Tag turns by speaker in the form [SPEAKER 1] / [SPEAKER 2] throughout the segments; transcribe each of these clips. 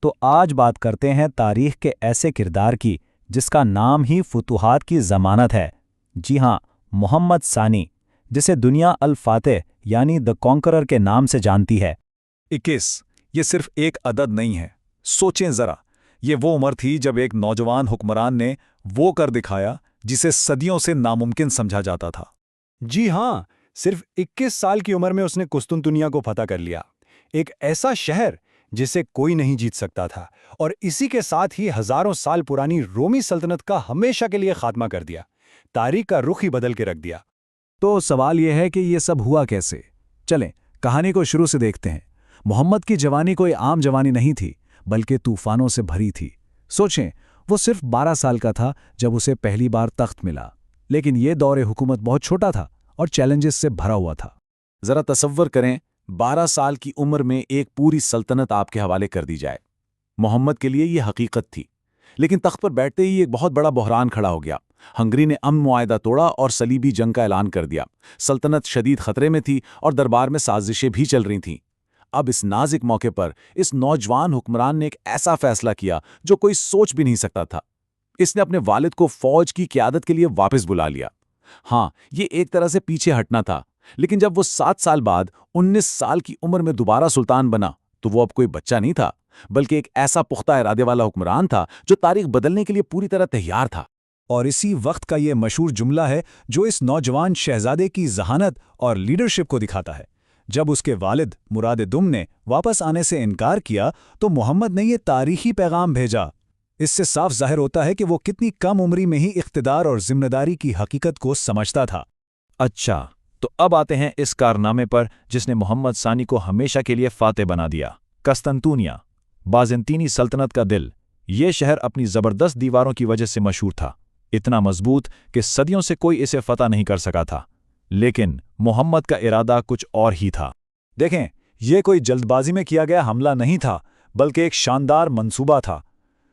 [SPEAKER 1] تو آج بات کرتے ہیں تاریخ کے ایسے کردار کی جس کا نام ہی فتوحات کی ضمانت ہے۔ جی ہاں، محمد ثانی، جسے دنیا الفاتح یعنی دی کانکرر کے نام سے جانتی ہے۔
[SPEAKER 2] 21 یہ صرف ایک عدد نہیں ہے، سوچیں ذرا، یہ وہ عمر تھی جب ایک نوجوان حکمران نے وہ کر دکھایا جسے صدیوں سے ناممکن سمجھا جاتا تھا۔
[SPEAKER 3] جی ہاں، صرف 21 سال کی عمر میں اس نے قسطنطنیہ کو فتح کر لیا، ایک ایسا شہر جسے کوئی نہیں جیت سکتا تھا، اور اسی کے ساتھ ہی ہزاروں سال پرانی رومی سلطنت کا ہمیشہ کے لیے خاتمہ کر دیا، تاریخ کا رخ ہی بدل کے رکھ دیا۔
[SPEAKER 4] تو سوال یہ ہے کہ یہ سب ہوا کیسے؟ چلیں کہانی کو شروع سے دیکھتے ہیں۔ محمد کی جوانی کوئی عام جوانی نہیں تھی، بلکہ طوفانوں سے بھری تھی۔ سوچیں، وہ صرف 12 سال کا تھا جب اسے پہلی بار تخت ملا، لیکن یہ دور حکومت بہت چھوٹا تھا اور چیلنجز سے بھرا ہوا تھا۔
[SPEAKER 5] ذرا تصور کریں، 12 سال کی عمر میں ایک پوری سلطنت آپ کے حوالے کر دی جائے۔ محمد کے لیے یہ حقیقت تھی، لیکن تخت پر بیٹھتے ہی ایک بہت بڑا بحران کھڑا ہو گیا۔ ہنگری نے امن معاہدہ توڑا اور صلیبی جنگ کا اعلان کر دیا۔ سلطنت شدید خطرے میں تھی اور دربار میں سازشیں بھی چل رہی تھیں۔ اب اس نازک موقع پر اس نوجوان حکمران نے ایک ایسا فیصلہ کیا جو کوئی سوچ بھی نہیں سکتا تھا۔ اس نے اپنے والد کو فوج کی قیادت کے لیے واپس بلا لیا۔ ہاں، یہ ایک طرح سے پیچھے ہٹنا تھا، لیکن جب وہ 7 سال بعد 19 سال کی عمر میں دوبارہ سلطان بنا تو وہ اب کوئی بچہ نہیں تھا، بلکہ ایک ایسا پختہ ارادے والا حکمران تھا جو تاریخ بدلنے کے لیے پوری طرح تیار تھا۔
[SPEAKER 2] اور اسی وقت کا یہ مشہور جملہ ہے جو اس نوجوان شہزادے کی ذہانت اور لیڈرشپ کو دکھاتا ہے۔ جب اس کے والد مراد دم نے واپس آنے سے انکار کیا تو محمد نے یہ تاریخی پیغام بھیجا۔ اس سے صاف ظاہر ہوتا ہے کہ وہ کتنی کم عمری میں ہی اقتدار اور ذمہ داری کی حقیقت کو سمجھتا تھا۔
[SPEAKER 1] اچھا، تو اب آتے ہیں اس کارنامے پر جس نے محمد ثانی کو ہمیشہ کے لیے فاتح بنا دیا۔ قسطنطنیہ، بازنطینی سلطنت کا دل۔ یہ شہر اپنی زبردست دیواروں کی وجہ سے مشہور تھا، اتنا مضبوط کہ صدیوں سے کوئی اسے فتح نہیں کر سکا تھا۔ لیکن محمد کا ارادہ کچھ اور ہی تھا۔
[SPEAKER 2] دیکھیں، یہ کوئی جلد بازی میں کیا گیا حملہ نہیں تھا، بلکہ ایک شاندار منصوبہ تھا۔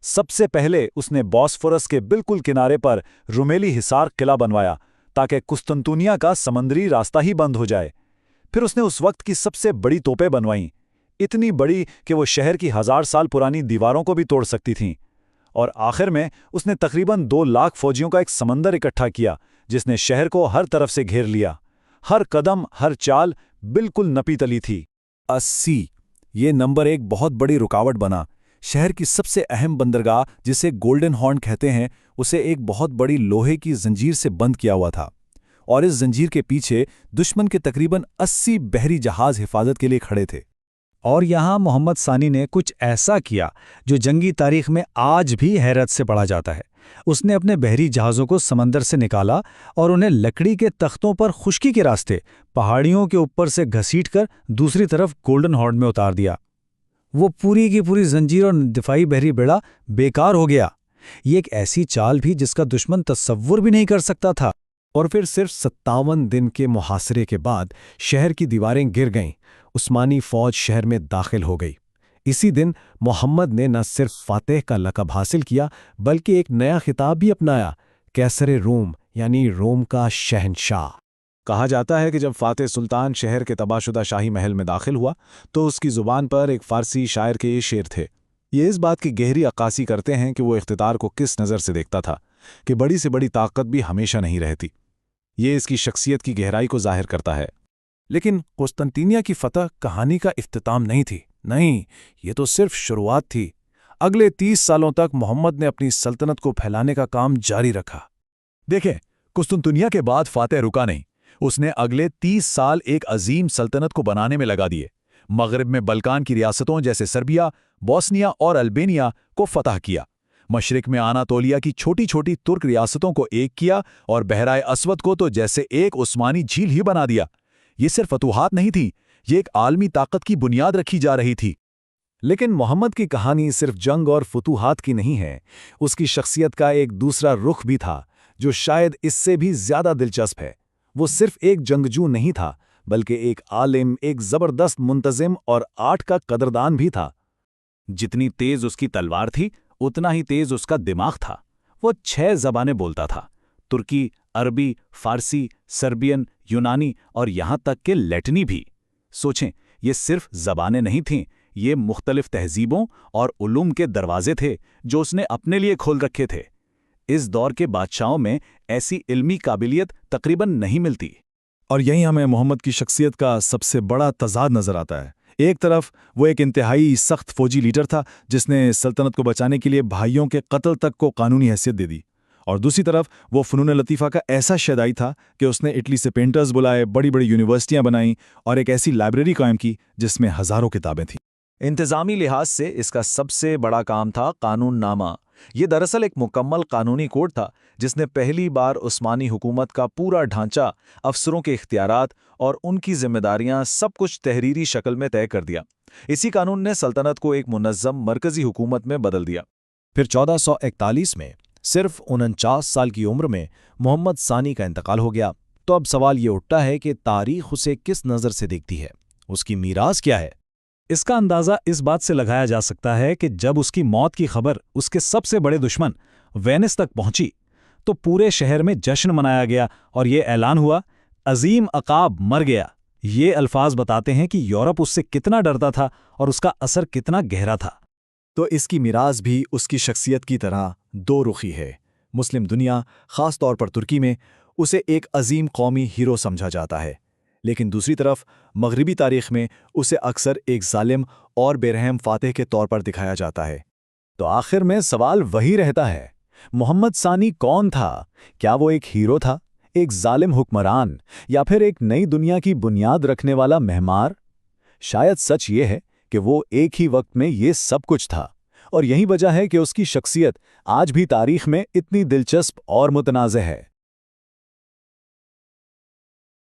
[SPEAKER 2] سب سے پہلے اس نے بوسفورس کے بالکل کنارے پر رومیلی حصار قلعہ بنوایا تاکہ قسطنطنیہ کا سمندری راستہ ہی بند ہو جائے۔ پھر اس نے اس وقت کی سب سے بڑی توپیں بنوائیں، اتنی بڑی کہ وہ شہر کی 1000 سال پرانی دیواروں کو بھی توڑ سکتی تھیں۔ اور آخر میں اس نے تقریباً 2 لاکھ فوجیوں کا ایک سمندر اکٹھا کیا جس نے شہر کو ہر طرف سے گھیر لیا۔ ہر قدم، ہر چال بالکل نپی تلی تھی۔
[SPEAKER 4] 80 یہ نمبر ایک بہت بڑی رکاوٹ بنا۔ شہر کی سب سے اہم بندرگاہ جسے گولڈن ہارن کہتے ہیں، اسے ایک بہت بڑی لوہے کی زنجیر سے بند کیا ہوا تھا، اور اس زنجیر کے پیچھے دشمن کے تقریباً 80 بحری جہاز حفاظت کے لیے کھڑے تھے۔
[SPEAKER 1] اور یہاں محمد ثانی نے کچھ ایسا کیا جو جنگی تاریخ میں آج بھی حیرت سے پڑھا جاتا ہے۔ اس نے اپنے بحری جہازوں کو سمندر سے نکالا اور انہیں لکڑی کے تختوں پر خشکی کے راستے پہاڑیوں کے اوپر سے گھسیٹ کر دوسری طرف گولڈن ہارن میں اتار دیا۔ وہ پوری کی پوری زنجیر اور دفاعی بحری بیڑا بیکار ہو گیا۔ یہ ایک ایسی چال بھی جس کا دشمن تصور بھی نہیں کر سکتا تھا۔
[SPEAKER 3] اور پھر صرف 57 دن کے محاصرے کے بعد شہر کی دیواریں گر گئیں، عثمانی فوج شہر میں داخل ہو گئی۔ اسی دن محمد نے نہ صرف فاتح کا لقب حاصل کیا بلکہ ایک نیا خطاب بھی اپنایا، قیصر روم یعنی روم کا شہنشاہ۔
[SPEAKER 2] کہا جاتا ہے کہ جب فاتح سلطان شہر کے تباہ شدہ شاہی محل میں داخل ہوا تو اس کی زبان پر ایک فارسی شاعر کے یہ شعر تھے۔ یہ اس بات کی گہری عکاسی کرتے ہیں کہ وہ اقتدار کو کس نظر سے دیکھتا تھا کہ بڑی سے بڑی طاقت بھی ہمیشہ نہیں رہتی۔ یہ اس کی شخصیت کی گہرائی کو ظاہر کرتا ہے۔
[SPEAKER 4] لیکن قسطنطنیہ کی فتح کہانی کا اختتام نہیں تھی، نہیں، یہ تو صرف شروعات تھی۔ اگلے 30 سالوں تک محمد نے اپنی سلطنت کو پھیلانے کا کام جاری رکھا۔
[SPEAKER 2] دیکھیں، قسطنطنیہ کے بعد فاتح رکا نہیں، اس نے اگلے 30 سال ایک عظیم سلطنت کو بنانے میں لگا دیے۔ مغرب میں بلکان کی ریاستوں جیسے سربیا، بوسنیا اور البینیا کو فتح کیا۔ مشرق میں آناتولیا کی چھوٹی چھوٹی ترک ریاستوں کو ایک کیا اور بحرائے اسود کو تو جیسے ایک عثمانی جھیل ہی بنا دیا۔ یہ صرف فتوحات نہیں تھی، یہ ایک عالمی طاقت کی بنیاد رکھی جا رہی تھی۔
[SPEAKER 3] لیکن محمد کی کہانی صرف جنگ اور فتوحات کی نہیں ہے، اس کی شخصیت کا ایک دوسرا رخ بھی تھا جو شاید اس سے بھی زیادہ دلچسپ ہے۔ وہ صرف ایک جنگجو نہیں تھا بلکہ ایک عالم، ایک زبردست منتظم اور آرٹ کا قدردان بھی تھا۔
[SPEAKER 5] جتنی تیز اس کی تلوار تھی اتنا ہی تیز اس کا دماغ تھا۔ وہ 6 زبانیں بولتا تھا، ترکی، عربی، فارسی، سربین، یونانی اور یہاں تک کہ لیٹنی بھی۔ سوچیں، یہ صرف زبانیں نہیں تھیں،
[SPEAKER 4] یہ مختلف تہذیبوں اور علوم کے دروازے تھے جو اس نے اپنے لیے کھول رکھے تھے۔ اس دور کے بادشاہوں میں ایسی علمی قابلیت تقریباً نہیں ملتی۔
[SPEAKER 2] اور یہیں ہمیں محمد کی شخصیت کا سب سے بڑا تضاد نظر آتا ہے۔ ایک طرف وہ ایک انتہائی سخت فوجی لیڈر تھا جس نے سلطنت کو بچانے کے لیے بھائیوں کے قتل تک کو قانونی حیثیت دے دی، اور دوسری طرف وہ فنون لطیفہ کا ایسا شیدائی تھا کہ اس نے اٹلی سے پینٹرز بلائے، بڑی بڑی یونیورسٹیاں بنائیں اور ایک ایسی لائبریری قائم کی جس میں ہزاروں کتابیں تھیں۔
[SPEAKER 5] انتظامی لحاظ سے اس کا سب سے بڑا کام تھا قانون نامہ۔ یہ دراصل ایک مکمل قانونی کوڈ تھا جس نے پہلی بار عثمانی حکومت کا پورا ڈھانچہ، افسروں کے اختیارات اور ان کی ذمہ داریاں سب کچھ تحریری شکل میں طے کر دیا۔ اسی قانون نے سلطنت کو ایک منظم مرکزی حکومت میں بدل دیا۔
[SPEAKER 3] پھر 1441 میں صرف 49 سال کی عمر میں محمد ثانی کا انتقال ہو گیا۔ تو اب سوال یہ اٹھتا ہے کہ تاریخ اسے کس نظر سے دیکھتی ہے؟ اس کی میراث کیا ہے؟
[SPEAKER 1] اس کا اندازہ اس بات سے لگایا جا سکتا ہے کہ جب اس کی موت کی خبر اس کے سب سے بڑے دشمن وینس تک پہنچی تو پورے شہر میں جشن منایا گیا اور یہ اعلان ہوا، عظیم عقاب مر گیا۔ یہ الفاظ بتاتے ہیں کہ یورپ اس سے کتنا ڈرتا تھا اور اس کا اثر کتنا گہرا تھا۔
[SPEAKER 3] تو اس کی میراث بھی اس کی شخصیت کی طرح دو رخی ہے۔ مسلم دنیا، خاص طور پر ترکی میں، اسے ایک عظیم قومی ہیرو سمجھا جاتا ہے، لیکن دوسری طرف مغربی تاریخ میں اسے اکثر ایک ظالم اور بے رحم فاتح کے طور پر دکھایا جاتا ہے۔
[SPEAKER 2] تو آخر میں سوال وہی رہتا ہے، محمد ثانی کون تھا؟ کیا وہ ایک ہیرو تھا، ایک ظالم حکمران، یا پھر ایک نئی دنیا کی بنیاد رکھنے والا معمار؟ شاید سچ یہ ہے کہ وہ ایک ہی وقت میں یہ سب کچھ تھا، اور یہی وجہ ہے کہ اس کی شخصیت آج بھی تاریخ میں اتنی دلچسپ اور متنازع ہے۔